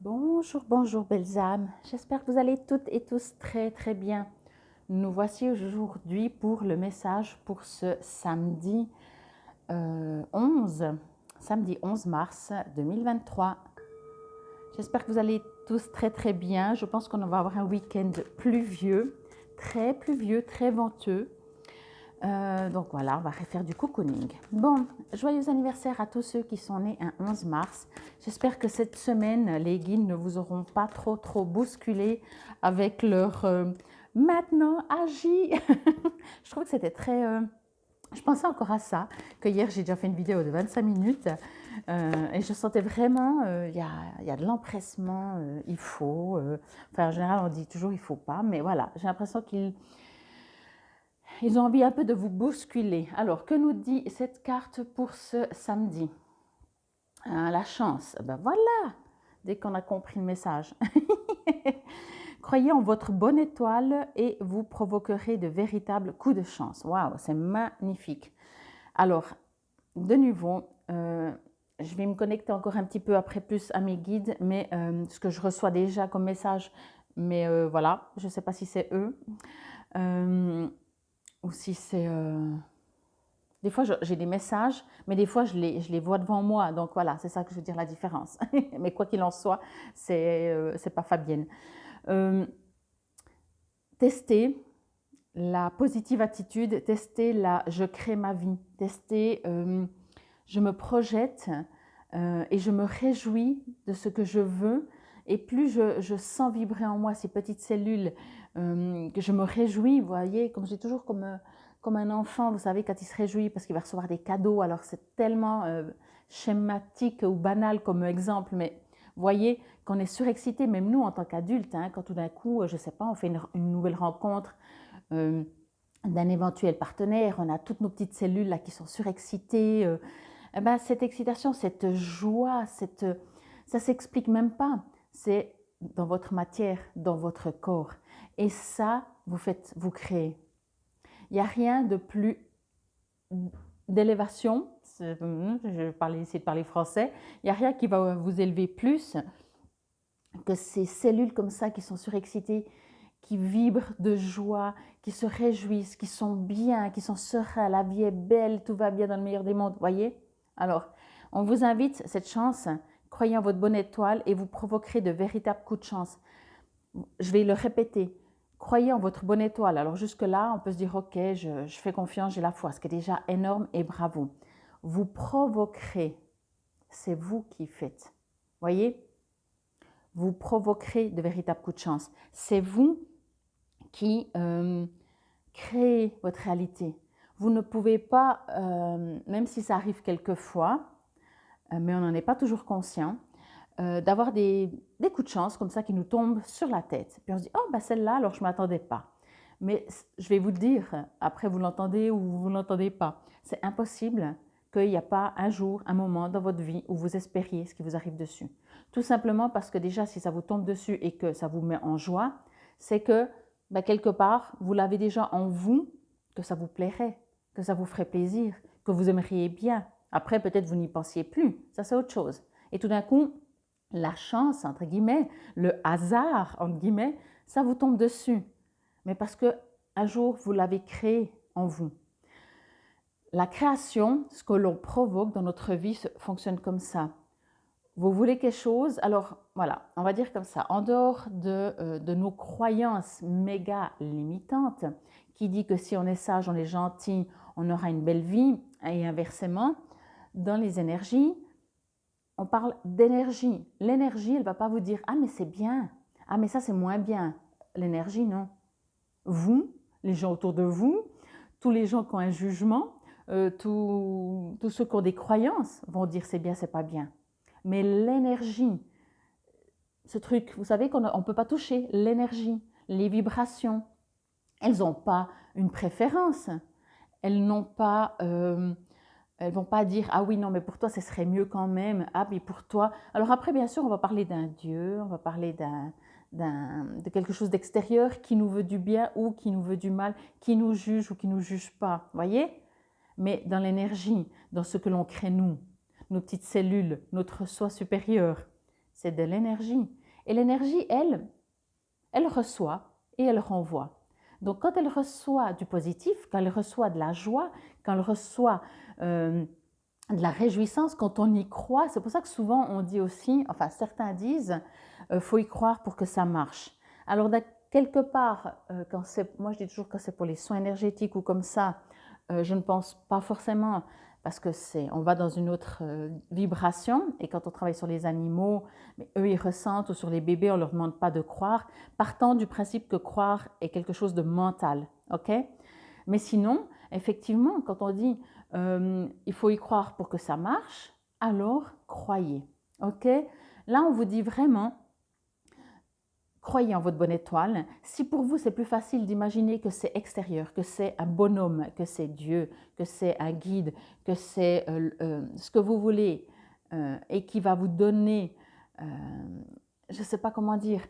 Bonjour, bonjour belles âmes. J'espère que vous allez toutes et tous très très bien. Nous voici aujourd'hui pour le message pour ce samedi 11, samedi 11 mars 2023. J'espère que vous allez tous très très bien. Je pense qu'on va avoir un week-end pluvieux, très venteux. Donc voilà, on va refaire du cocooning. Bon, joyeux anniversaire à tous ceux qui sont nés un 11 mars. J'espère que cette semaine, les guides ne vous auront pas trop bousculé avec leur maintenant agis. Je trouve que c'était très... je pensais encore à ça, que hier j'ai déjà fait une vidéo de 25 minutes et je sentais vraiment, il y a de l'empressement, il faut. Enfin, en général, on dit toujours il faut pas, mais voilà, j'ai l'impression qu'ils ont envie un peu de vous bousculer. Alors, que nous dit cette carte pour ce samedi? La chance. Ben voilà, dès qu'on a compris le message. Croyez en votre bonne étoile et vous provoquerez de véritables coups de chance. Waouh, c'est magnifique. Alors, de nouveau, je vais me connecter encore un petit peu après plus à mes guides, mais ce que je reçois déjà comme message, mais voilà, je ne sais pas si c'est eux. Ou si c'est... Des fois, j'ai des messages, mais des fois, je les vois devant moi. Donc voilà, c'est ça que je veux dire la différence. Mais quoi qu'il en soit, c'est pas Fabienne. Testez la positive attitude, testez la je crée ma vie, testez je me projette et je me réjouis de ce que je veux. Et plus je sens vibrer en moi ces petites cellules, que je me réjouis, vous voyez, comme j'ai toujours comme un enfant, vous savez, quand il se réjouit parce qu'il va recevoir des cadeaux. Alors c'est tellement schématique ou banal comme exemple, mais vous voyez, qu'on est surexcité, même nous en tant qu'adultes, hein, quand tout d'un coup, je ne sais pas, on fait une nouvelle rencontre d'un éventuel partenaire, on a toutes nos petites cellules là qui sont surexcitées. Eh ben, cette excitation, cette joie, ça s'explique même pas. C'est dans votre matière, dans votre corps. Et ça, vous créez. Il n'y a rien de plus d'élévation. Je vais essayer de parler français. Il n'y a rien qui va vous élever plus que ces cellules comme ça qui sont surexcitées, qui vibrent de joie, qui se réjouissent, qui sont bien, qui sont sereins, la vie est belle, tout va bien dans le meilleur des mondes, voyez? Alors, on vous invite, cette chance, croyez en votre bonne étoile et vous provoquerez de véritables coups de chance. Je vais le répéter, croyez en votre bonne étoile. Alors jusque-là, on peut se dire, ok, je fais confiance, j'ai la foi, ce qui est déjà énorme et bravo. Vous provoquerez, c'est vous qui faites. Voyez? Vous provoquerez de véritables coups de chance. C'est vous qui créez votre réalité. Vous ne pouvez pas, même si ça arrive quelquefois, mais on n'en est pas toujours conscient, d'avoir des coups de chance comme ça qui nous tombent sur la tête. Puis on se dit, oh, bah celle-là, alors je ne m'attendais pas. Mais je vais vous le dire, après vous l'entendez ou vous ne l'entendez pas, c'est impossible qu'il n'y a pas un jour, un moment dans votre vie où vous espériez ce qui vous arrive dessus. Tout simplement parce que déjà, si ça vous tombe dessus et que ça vous met en joie, c'est que ben, quelque part, vous l'avez déjà en vous, que ça vous plairait, que ça vous ferait plaisir, que vous aimeriez bien. Après, peut-être vous n'y pensiez plus, ça c'est autre chose. Et tout d'un coup, la chance, entre guillemets, le hasard, entre guillemets, ça vous tombe dessus. Mais parce que un jour, vous l'avez créé en vous. La création, ce que l'on provoque dans notre vie, fonctionne comme ça. Vous voulez quelque chose, alors voilà, on va dire comme ça, en dehors de nos croyances méga limitantes, qui dit que si on est sage, on est gentil, on aura une belle vie, et inversement, dans les énergies, on parle d'énergie. L'énergie, elle ne va pas vous dire « Ah, mais c'est bien. Ah, mais ça, c'est moins bien. » L'énergie, non. Vous, les gens autour de vous, tous les gens qui ont un jugement, tous ceux qui ont des croyances vont dire « C'est bien, c'est pas bien. » Mais l'énergie, ce truc, vous savez qu'on ne peut pas toucher l'énergie, les vibrations, elles n'ont pas une préférence. Elles n'ont pas... elles vont pas dire ah oui non mais pour toi ce serait mieux quand même, ah mais pour toi. Alors après bien sûr on va parler d'un Dieu, on va parler de quelque chose d'extérieur qui nous veut du bien ou qui nous veut du mal, qui nous juge ou qui nous juge pas, voyez. Mais dans l'énergie, dans ce que l'on crée nous, nos petites cellules, notre soi supérieur, c'est de l'énergie. Et l'énergie, elle reçoit et elle renvoie. Donc quand elle reçoit du positif, quand elle reçoit de la joie, quand elle reçoit de la réjouissance, quand on y croit, c'est pour ça que souvent on dit aussi, enfin certains disent, faut y croire pour que ça marche. Alors quelque part, moi je dis toujours que c'est pour les soins énergétiques ou comme ça, je ne pense pas forcément parce que on va dans une autre vibration et quand on travaille sur les animaux, mais eux ils ressentent ou sur les bébés on ne leur demande pas de croire, partant du principe que croire est quelque chose de mental, ok? Mais sinon, effectivement, quand on dit il faut y croire pour que ça marche, alors croyez, ok? Là on vous dit vraiment croyez en votre bonne étoile. Si pour vous, c'est plus facile d'imaginer que c'est extérieur, que c'est un bonhomme, que c'est Dieu, que c'est un guide, que c'est ce que vous voulez et qui va vous donner, je ne sais pas comment dire,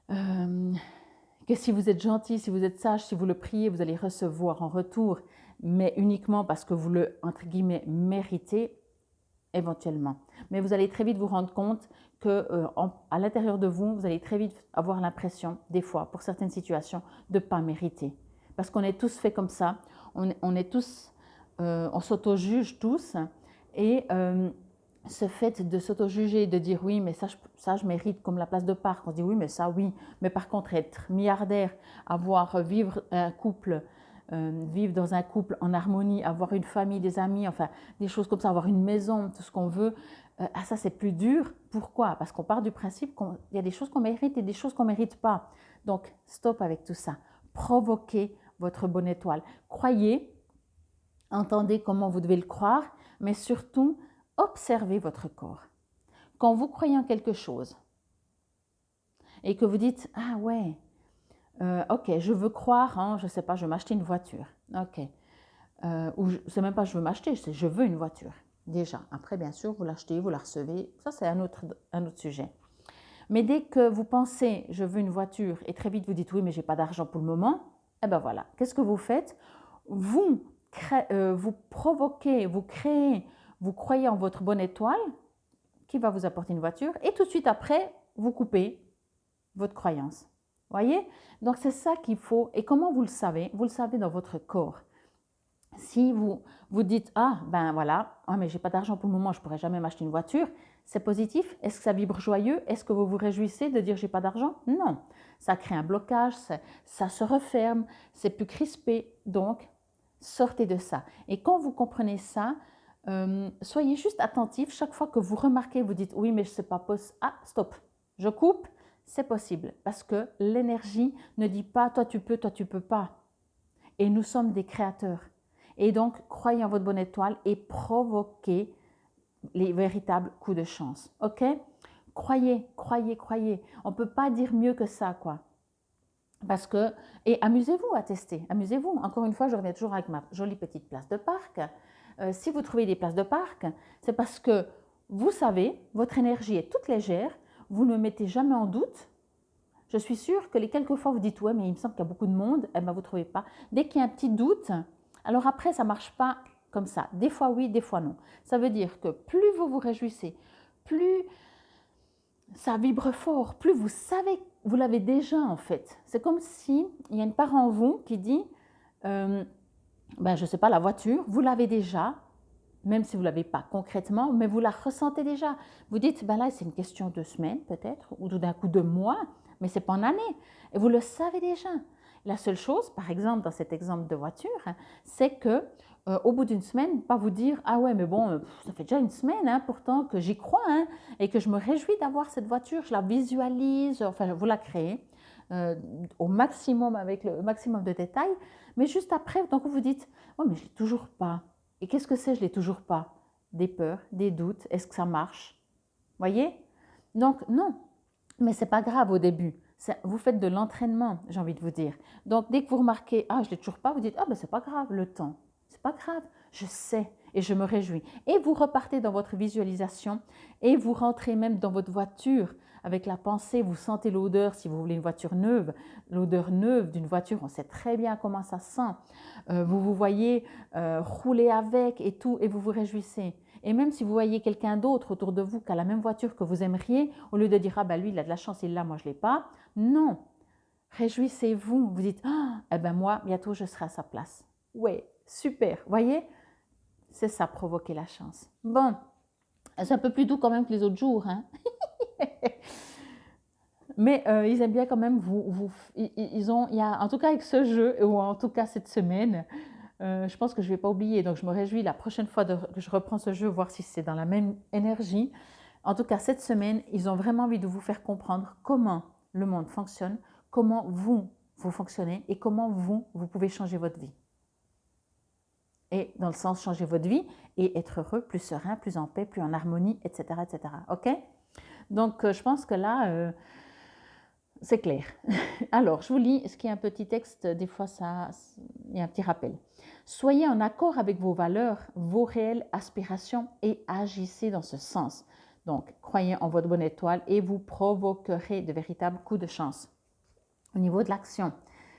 que si vous êtes gentil, si vous êtes sage, si vous le priez, vous allez recevoir en retour, mais uniquement parce que vous le, entre guillemets, méritez, éventuellement. Mais vous allez très vite vous rendre compte que à l'intérieur de vous, vous allez très vite avoir l'impression, des fois, pour certaines situations, de ne pas mériter. Parce qu'on est tous faits comme ça, on est tous, on s'auto-juge tous, et ce fait de s'auto-juger, de dire oui, mais ça je mérite, comme la place de parc, on se dit oui, mais ça oui, mais par contre être milliardaire, vivre un couple, vivre dans un couple en harmonie, avoir une famille, des amis, enfin des choses comme ça, avoir une maison, tout ce qu'on veut, ça c'est plus dur. Pourquoi? Parce qu'on part du principe qu'il y a des choses qu'on mérite et des choses qu'on ne mérite pas. Donc stop avec tout ça. Provoquez votre bonne étoile. Croyez, entendez comment vous devez le croire, mais surtout observez votre corps. Quand vous croyez en quelque chose et que vous dites « Ah ouais, ok, je veux croire, hein, je ne sais pas, je veux m'acheter une voiture. » Ok. Ou c'est même pas je veux m'acheter, c'est je veux une voiture. Déjà. Après, bien sûr, vous l'achetez, vous la recevez. Ça, c'est un autre sujet. Mais dès que vous pensez je veux une voiture et très vite vous dites oui, mais j'ai pas d'argent pour le moment, eh ben voilà. Qu'est-ce que vous faites? Vous provoquez, vous créez, vous croyez en votre bonne étoile qui va vous apporter une voiture et tout de suite après, vous coupez votre croyance. Voyez? Donc c'est ça qu'il faut. Et comment vous le savez? Vous le savez dans votre corps. Si vous vous dites ah ben voilà, ah, mais j'ai pas d'argent pour le moment, je pourrais jamais m'acheter une voiture, c'est positif? Est-ce que ça vibre joyeux? Est-ce que vous vous réjouissez de dire j'ai pas d'argent? Non, ça crée un blocage, ça se referme, c'est plus crispé. Donc sortez de ça. Et quand vous comprenez ça, soyez juste attentif chaque fois que vous remarquez, vous dites oui mais je sais pas possible. Ah stop, je coupe. C'est possible parce que l'énergie ne dit pas toi tu peux pas. Et nous sommes des créateurs. Et donc, croyez en votre bonne étoile et provoquez les véritables coups de chance. OK? Croyez, croyez, croyez. On ne peut pas dire mieux que ça, quoi. Parce que, et amusez-vous à tester, amusez-vous. Encore une fois, je reviens toujours avec ma jolie petite place de parc. Si vous trouvez des places de parc, c'est parce que vous savez, votre énergie est toute légère, vous ne mettez jamais en doute. Je suis sûre que les quelques fois vous dites ouais, mais il me semble qu'il y a beaucoup de monde, eh ben vous ne trouvez pas. Dès qu'il y a un petit doute, alors après, ça ne marche pas comme ça. Des fois oui, des fois non. Ça veut dire que plus vous vous réjouissez, plus ça vibre fort, plus vous savez, vous l'avez déjà en fait. C'est comme si il y a une part en vous qui dit, ben, je ne sais pas, la voiture, vous l'avez déjà, même si vous ne l'avez pas concrètement, mais vous la ressentez déjà. Vous dites, ben là, c'est une question de semaines peut-être, ou tout d'un coup de mois, mais ce n'est pas en année. Et vous le savez déjà. La seule chose, par exemple, dans cet exemple de voiture, c'est que au bout d'une semaine, pas vous dire ah ouais mais bon ça fait déjà une semaine hein, pourtant que j'y crois hein, et que je me réjouis d'avoir cette voiture, je la visualise, enfin vous la créez au maximum avec le maximum de détails, mais juste après donc vous dites oh mais je l'ai toujours pas. Et qu'est-ce que c'est je l'ai toujours pas? Des peurs, des doutes, est-ce que ça marche? Voyez? Donc non, mais c'est pas grave au début. Vous faites de l'entraînement, j'ai envie de vous dire. Donc, dès que vous remarquez, ah, je ne l'ai toujours pas, vous dites, ah, ben, c'est pas grave, le temps. C'est pas grave, je sais et je me réjouis. Et vous repartez dans votre visualisation et vous rentrez même dans votre voiture avec la pensée, vous sentez l'odeur, si vous voulez une voiture neuve, l'odeur neuve d'une voiture, on sait très bien comment ça sent. Vous vous voyez rouler avec et tout, et vous vous réjouissez. Et même si vous voyez quelqu'un d'autre autour de vous qui a la même voiture que vous aimeriez, au lieu de dire, ah ben lui, il a de la chance, il l'a, moi je ne l'ai pas. Non, réjouissez-vous. Vous dites, ah, eh ben moi, bientôt, je serai à sa place. Ouais, super. Voyez, c'est ça, provoquer la chance. Bon, c'est un peu plus doux quand même que les autres jours, hein. Mais ils aiment bien quand même il y a, en tout cas avec ce jeu, ou en tout cas cette semaine, je pense que je ne vais pas oublier. Donc je me réjouis la prochaine fois que je reprends ce jeu, voir si c'est dans la même énergie. En tout cas, cette semaine, ils ont vraiment envie de vous faire comprendre comment le monde fonctionne, comment vous fonctionnez et comment vous pouvez changer votre vie. Et dans le sens changer votre vie et être heureux, plus serein, plus en paix, plus en harmonie, etc. etc. OK? Donc, je pense que là, c'est clair. Alors, je vous lis ce qui est un petit texte, des fois, il y a un petit rappel. Soyez en accord avec vos valeurs, vos réelles aspirations et agissez dans ce sens. Donc, croyez en votre bonne étoile et vous provoquerez de véritables coups de chance. Au niveau de l'action,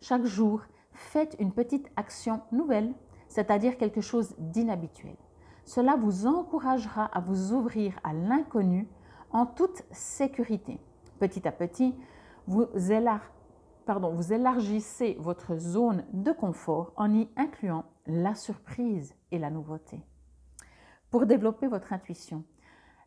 chaque jour, faites une petite action nouvelle, c'est-à-dire quelque chose d'inhabituel. Cela vous encouragera à vous ouvrir à l'inconnu en toute sécurité. Petit à petit, vous élargissez votre zone de confort en y incluant la surprise et la nouveauté. Pour développer votre intuition,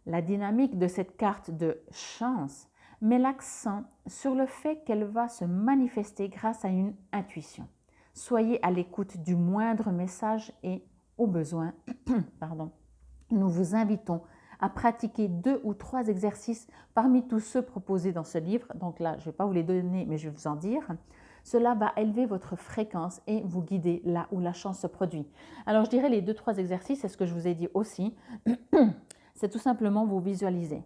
la dynamique de cette carte de chance met l'accent sur le fait qu'elle va se manifester grâce à une intuition. Soyez à l'écoute du moindre message et, au besoin, nous vous invitons à pratiquer 2 ou 3 exercices parmi tous ceux proposés dans ce livre. Donc là, je ne vais pas vous les donner, mais je vais vous en dire. Cela va élever votre fréquence et vous guider là où la chance se produit. Alors, je dirais les 2-3 exercices, c'est ce que je vous ai dit aussi. C'est tout simplement vous visualiser.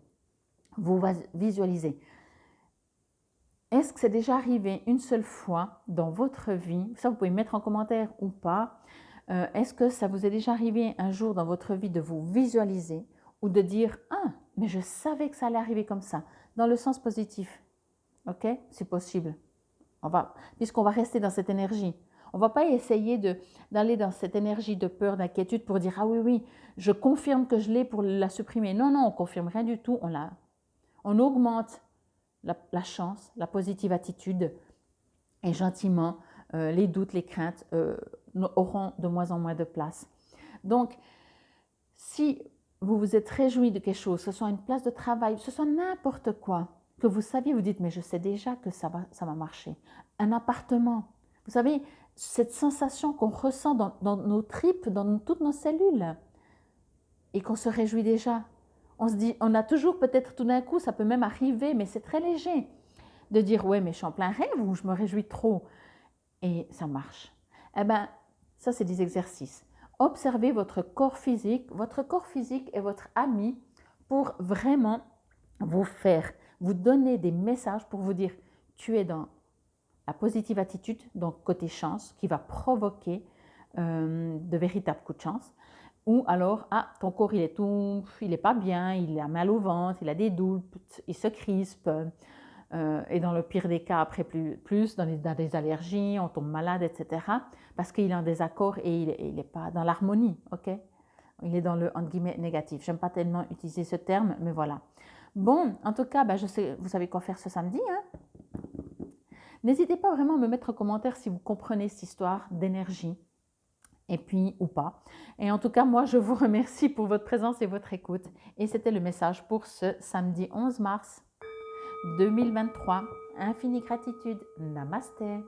Vous visualisez. Est-ce que c'est déjà arrivé une seule fois dans votre vie? Ça, vous pouvez mettre en commentaire ou pas. Est-ce que ça vous est déjà arrivé un jour dans votre vie de vous visualiser ou de dire « Ah, mais je savais que ça allait arriver comme ça », dans le sens positif. Ok? C'est possible. Puisqu'on va rester dans cette énergie. On ne va pas essayer d'aller dans cette énergie de peur, d'inquiétude pour dire « Ah oui, oui, je confirme que je l'ai pour la supprimer ». Non, non, on ne confirme rien du tout. On augmente la chance, la positive attitude et gentiment, les doutes, les craintes auront de moins en moins de place. Donc, si vous vous êtes réjoui de quelque chose, que ce soit une place de travail, que ce soit n'importe quoi, que vous saviez, vous dites, mais je sais déjà que ça va marcher. Un appartement, vous savez, cette sensation qu'on ressent dans nos tripes, dans toutes nos cellules, et qu'on se réjouit déjà. On se dit, on a toujours peut-être tout d'un coup, ça peut même arriver, mais c'est très léger, de dire, ouais, mais je suis en plein rêve ou je me réjouis trop. Et ça marche. Eh bien, ça, c'est des exercices. Observez votre corps physique. Votre corps physique est votre ami pour vraiment vous donner des messages pour vous dire, tu es dans la positive attitude, donc côté chance, qui va provoquer de véritables coups de chance. Ou alors, ah, ton corps, il est pas bien, il a mal au ventre, il a des doutes, il se crispe. Et dans le pire des cas, après plus dans des allergies, on tombe malade, etc. Parce qu'il est en désaccord et il n'est pas dans l'harmonie, ok? Il est dans le, entre guillemets, négatif. J'aime pas tellement utiliser ce terme, mais voilà. Bon, en tout cas, vous savez quoi faire ce samedi, hein? N'hésitez pas vraiment à me mettre en commentaire si vous comprenez cette histoire d'énergie, et puis ou pas. Et en tout cas, moi, je vous remercie pour votre présence et votre écoute. Et c'était le message pour ce samedi 11 mars 2023. Infinie gratitude. Namasté.